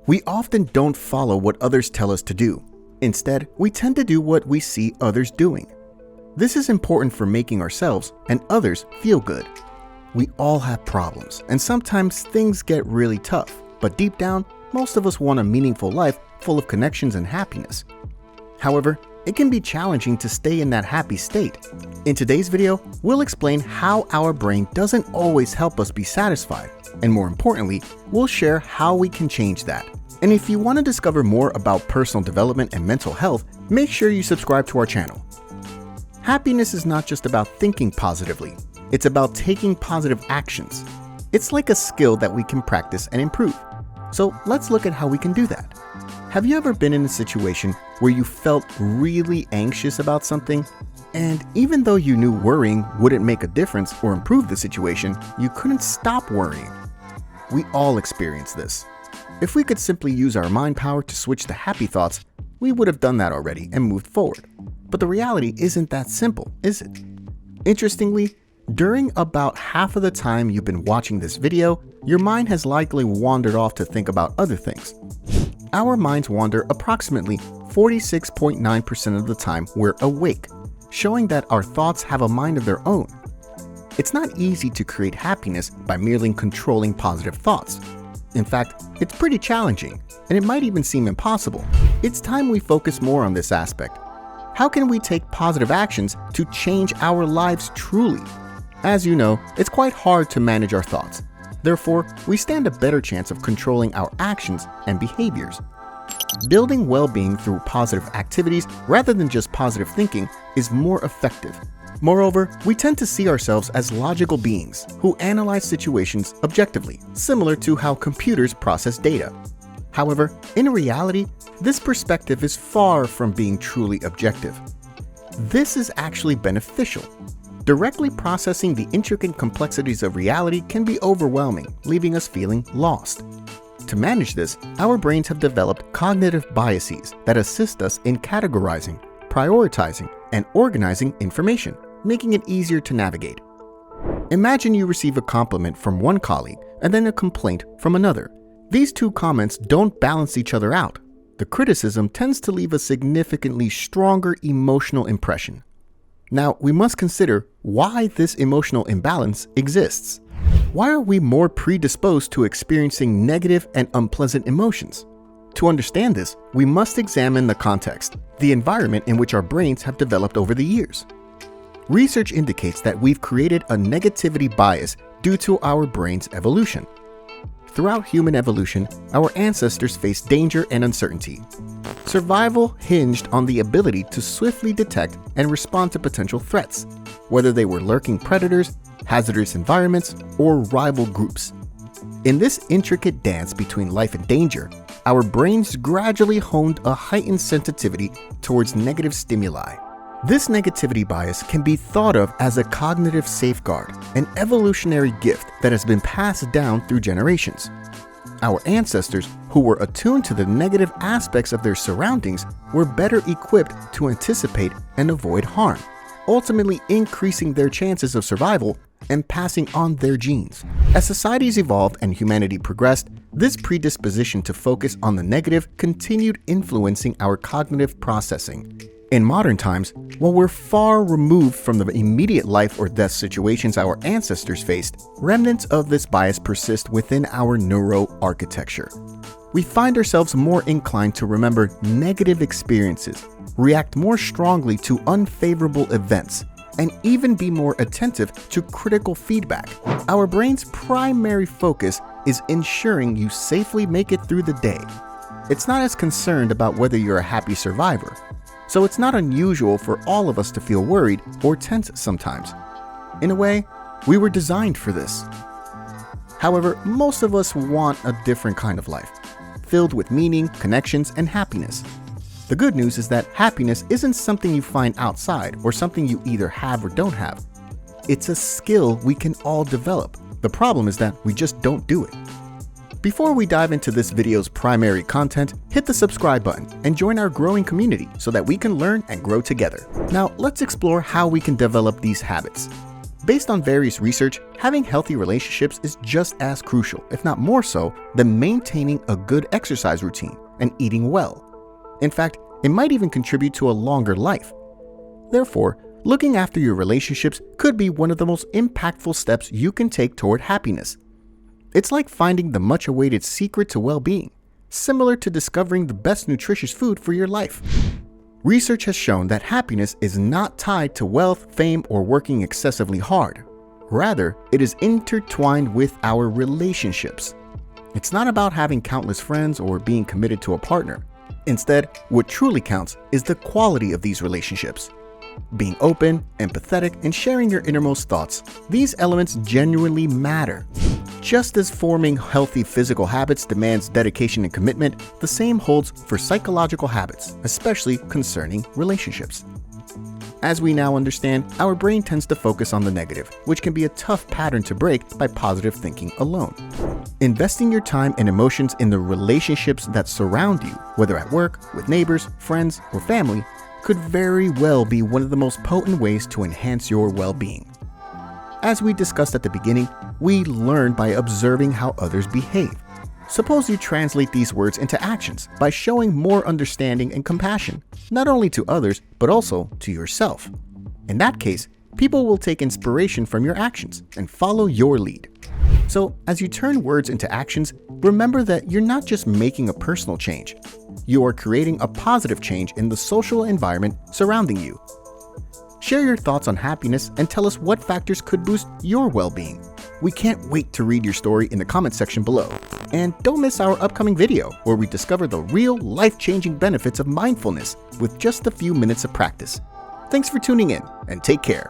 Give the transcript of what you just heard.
We often don't follow what others tell us to do. Instead, we tend to do what we see others doing. This is important for making ourselves and others feel good. We all have problems, and sometimes things get really tough, but deep down, most of us want a meaningful life full of connections and happiness. However, it can be challenging to stay in that happy state. In today's video, we'll explain how our brain doesn't always help us be satisfied, and more importantly, we'll share how we can change that. And if you want to discover more about personal development and mental health, make sure you subscribe to our channel. Happiness is not just about thinking positively, it's about taking positive actions. It's like a skill that we can practice and improve. So let's look at how we can do that. Have you ever been in a situation where you felt really anxious about something, and even though you knew worrying wouldn't make a difference or improve the situation, you couldn't stop worrying? We all experience this. If we could simply use our mind power to switch to happy thoughts, we would have done that already and moved forward. But the reality isn't that simple, is it? Interestingly, during about half of the time you've been watching this video, your mind has likely wandered off to think about other things. Our minds wander approximately 46.9% of the time we're awake, showing that our thoughts have a mind of their own. It's not easy to create happiness by merely controlling positive thoughts. In fact, it's pretty challenging, and it might even seem impossible. It's time we focus more on this aspect. How can we take positive actions to change our lives truly? As you know, it's quite hard to manage our thoughts. Therefore, we stand a better chance of controlling our actions and behaviors. Building well-being through positive activities rather than just positive thinking is more effective. Moreover, we tend to see ourselves as logical beings who analyze situations objectively, similar to how computers process data. However, in reality, this perspective is far from being truly objective. This is actually beneficial. Directly processing the intricate complexities of reality can be overwhelming, leaving us feeling lost. To manage this, our brains have developed cognitive biases that assist us in categorizing, prioritizing, and organizing information, making it easier to navigate. Imagine you receive a compliment from one colleague and then a complaint from another. These two comments don't balance each other out. The criticism tends to leave a significantly stronger emotional impression. Now, we must consider why this emotional imbalance exists. Why are we more predisposed to experiencing negative and unpleasant emotions? To understand this, we must examine the context, the environment in which our brains have developed over the years. Research indicates that we've created a negativity bias due to our brain's evolution. Throughout human evolution, our ancestors faced danger and uncertainty. Survival hinged on the ability to swiftly detect and respond to potential threats, whether they were lurking predators, hazardous environments, or rival groups. In this intricate dance between life and danger, our brains gradually honed a heightened sensitivity towards negative stimuli. This negativity bias can be thought of as a cognitive safeguard, an evolutionary gift that has been passed down through generations. Our ancestors, who were attuned to the negative aspects of their surroundings, were better equipped to anticipate and avoid harm, ultimately increasing their chances of survival and passing on their genes. As societies evolved and humanity progressed, this predisposition to focus on the negative continued influencing our cognitive processing. In modern times, while we're far removed from the immediate life or death situations our ancestors faced, remnants of this bias persist within our neuroarchitecture. We find ourselves more inclined to remember negative experiences, react more strongly to unfavorable events, and even be more attentive to critical feedback. Our brain's primary focus is ensuring you safely make it through the day. It's not as concerned about whether you're a happy survivor. So it's not unusual for all of us to feel worried or tense sometimes. In a way, we were designed for this. However, most of us want a different kind of life, filled with meaning, connections, and happiness. The good news is that happiness isn't something you find outside or something you either have or don't have. It's a skill we can all develop. The problem is that we just don't do it. Before we dive into this video's primary content, hit the subscribe button and join our growing community so that we can learn and grow together. Now, let's explore how we can develop these habits. Based on various research, having healthy relationships is just as crucial, if not more so, than maintaining a good exercise routine and eating well. In fact, it might even contribute to a longer life. Therefore, looking after your relationships could be one of the most impactful steps you can take toward happiness. It's like finding the much-awaited secret to well-being, similar to discovering the best nutritious food for your life. Research has shown that happiness is not tied to wealth, fame, or working excessively hard. Rather, it is intertwined with our relationships. It's not about having countless friends or being committed to a partner. Instead, what truly counts is the quality of these relationships. Being open, empathetic, and sharing your innermost thoughts, these elements genuinely matter. Just as forming healthy physical habits demands dedication and commitment, the same holds for psychological habits, especially concerning relationships. As we now understand, our brain tends to focus on the negative, which can be a tough pattern to break by positive thinking alone. Investing your time and emotions in the relationships that surround you, whether at work, with neighbors, friends, or family, could very well be one of the most potent ways to enhance your well-being. As we discussed at the beginning, we learn by observing how others behave. Suppose you translate these words into actions by showing more understanding and compassion, not only to others, but also to yourself. In that case, people will take inspiration from your actions and follow your lead. So, as you turn words into actions, remember that you're not just making a personal change. You are creating a positive change in the social environment surrounding you. Share your thoughts on happiness and tell us what factors could boost your well-being. We can't wait to read your story in the comment section below. And don't miss our upcoming video where we discover the real life-changing benefits of mindfulness with just a few minutes of practice. Thanks for tuning in and take care.